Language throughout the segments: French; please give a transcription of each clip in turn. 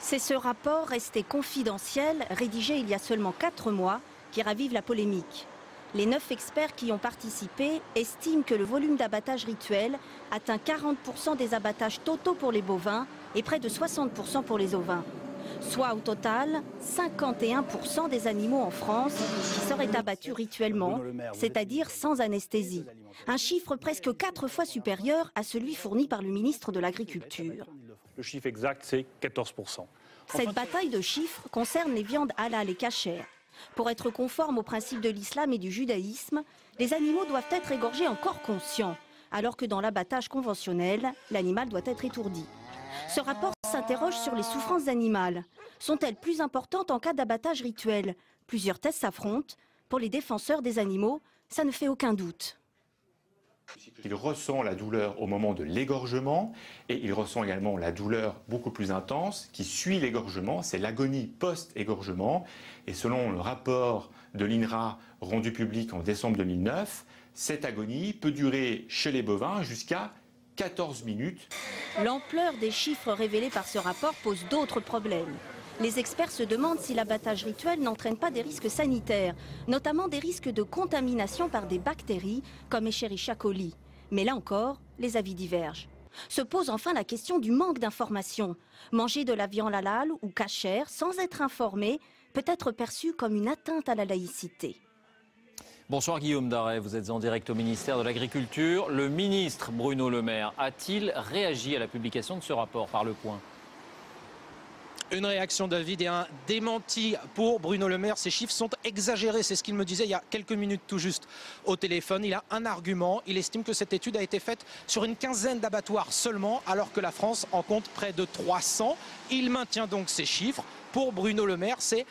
C'est ce rapport resté confidentiel, rédigé il y a seulement 4 mois, qui ravive la polémique. Les 9 experts qui y ont participé estiment que le volume d'abattage rituel atteint 40% des abattages totaux pour les bovins et près de 60% pour les ovins. Soit au total 51% des animaux en France qui seraient abattus rituellement, c'est-à-dire sans anesthésie. Un chiffre presque 4 fois supérieur à celui fourni par le ministre de l'Agriculture. Le chiffre exact, c'est 14%. Cette bataille de chiffres concerne les viandes halal et cachères. Pour être conforme aux principes de l'islam et du judaïsme, les animaux doivent être égorgés en corps conscient, alors que dans l'abattage conventionnel, l'animal doit être étourdi. Ce rapport s'interroge sur les souffrances animales. Sont-elles plus importantes en cas d'abattage rituel? Plusieurs thèses s'affrontent. Pour les défenseurs des animaux, ça ne fait aucun doute. Il ressent la douleur au moment de l'égorgement et il ressent également la douleur beaucoup plus intense qui suit l'égorgement, c'est l'agonie post-égorgement. Et selon le rapport de l'INRA rendu public en décembre 2009, cette agonie peut durer chez les bovins jusqu'à 14 minutes. L'ampleur des chiffres révélés par ce rapport pose d'autres problèmes. Les experts se demandent si l'abattage rituel n'entraîne pas des risques sanitaires, notamment des risques de contamination par des bactéries comme Escherichia coli. Mais là encore, les avis divergent. Se pose enfin la question du manque d'information. Manger de la viande halal ou cachère sans être informé peut être perçu comme une atteinte à la laïcité. Bonsoir Guillaume Darey, vous êtes en direct au ministère de l'Agriculture. Le ministre Bruno Le Maire a-t-il réagi à la publication de ce rapport par Le Point ? Une réaction David et un démenti pour Bruno Le Maire. Ces chiffres sont exagérés, c'est ce qu'il me disait il y a quelques minutes tout juste au téléphone. Il a un argument, il estime que cette étude a été faite sur une quinzaine d'abattoirs seulement, alors que la France en compte près de 300. Il maintient donc ces chiffres. Pour Bruno Le Maire, c'est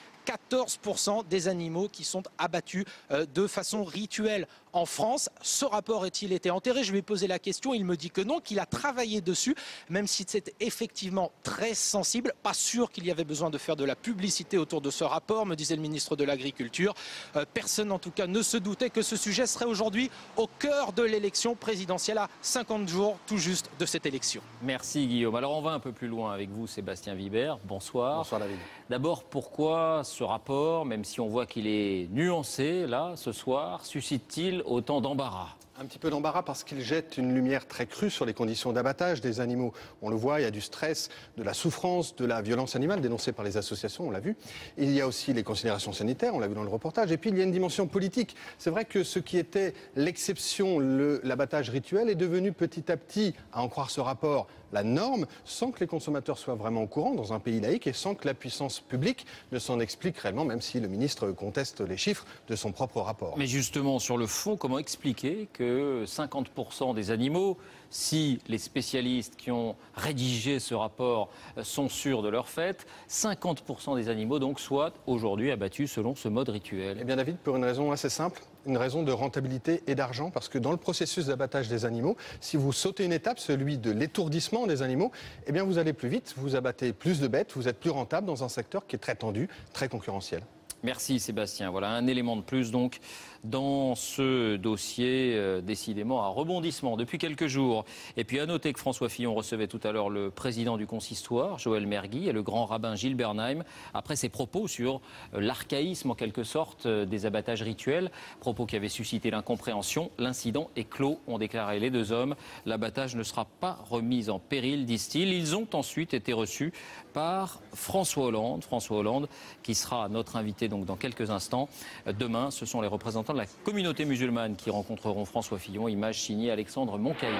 14% des animaux qui sont abattus de façon rituelle en France. Ce rapport est-il été enterré? Je lui ai posé la question, il me dit que non, qu'il a travaillé dessus, même si c'est effectivement très sensible. Pas sûr qu'il y avait besoin de faire de la publicité autour de ce rapport, me disait le ministre de l'Agriculture. Personne en tout cas ne se doutait que ce sujet serait aujourd'hui au cœur de l'élection présidentielle à 50 jours tout juste de cette élection. Merci Guillaume. Alors on va un peu plus loin avec vous Sébastien Vibert. Bonsoir. Bonsoir David. D'abord, pourquoi ce rapport, même si on voit qu'il est nuancé là ce soir, suscite-t-il autant d'embarras? Un petit peu d'embarras parce qu'il jette une lumière très crue sur les conditions d'abattage des animaux. On le voit, il y a du stress, de la souffrance, de la violence animale dénoncée par les associations, on l'a vu. Il y a aussi les considérations sanitaires, on l'a vu dans le reportage. Et puis il y a une dimension politique. C'est vrai que ce qui était l'exception, l'abattage rituel, est devenu petit à petit, à en croire ce rapport, la norme, sans que les consommateurs soient vraiment au courant dans un pays laïque et sans que la puissance publique ne s'en explique réellement, même si le ministre conteste les chiffres de son propre rapport. Mais justement, sur le fond, comment expliquer que 50% des animaux, si les spécialistes qui ont rédigé ce rapport sont sûrs de leur fait, 50% des animaux donc soient aujourd'hui abattus selon ce mode rituel? Eh bien David, pour une raison assez simple. Une raison de rentabilité et d'argent, parce que dans le processus d'abattage des animaux, si vous sautez une étape, celui de l'étourdissement des animaux, eh bien vous allez plus vite, vous abattez plus de bêtes, vous êtes plus rentable dans un secteur qui est très tendu, très concurrentiel. Merci Sébastien. Voilà un élément de plus donc dans ce dossier, décidément un rebondissement depuis quelques jours. Et puis à noter que François Fillon recevait tout à l'heure le président du consistoire, Joël Mergui, et le grand rabbin Gilles Bernheim, après ses propos sur l'archaïsme en quelque sorte des abattages rituels, propos qui avaient suscité l'incompréhension. L'incident est clos, ont déclaré les deux hommes. L'abattage ne sera pas remis en péril, disent-ils. Ils ont ensuite été reçus par François Hollande. François Hollande qui sera notre invité donc dans quelques instants. Demain, ce sont les représentants de la communauté musulmane qui rencontreront François Fillon, image signée Alexandre Moncaillot.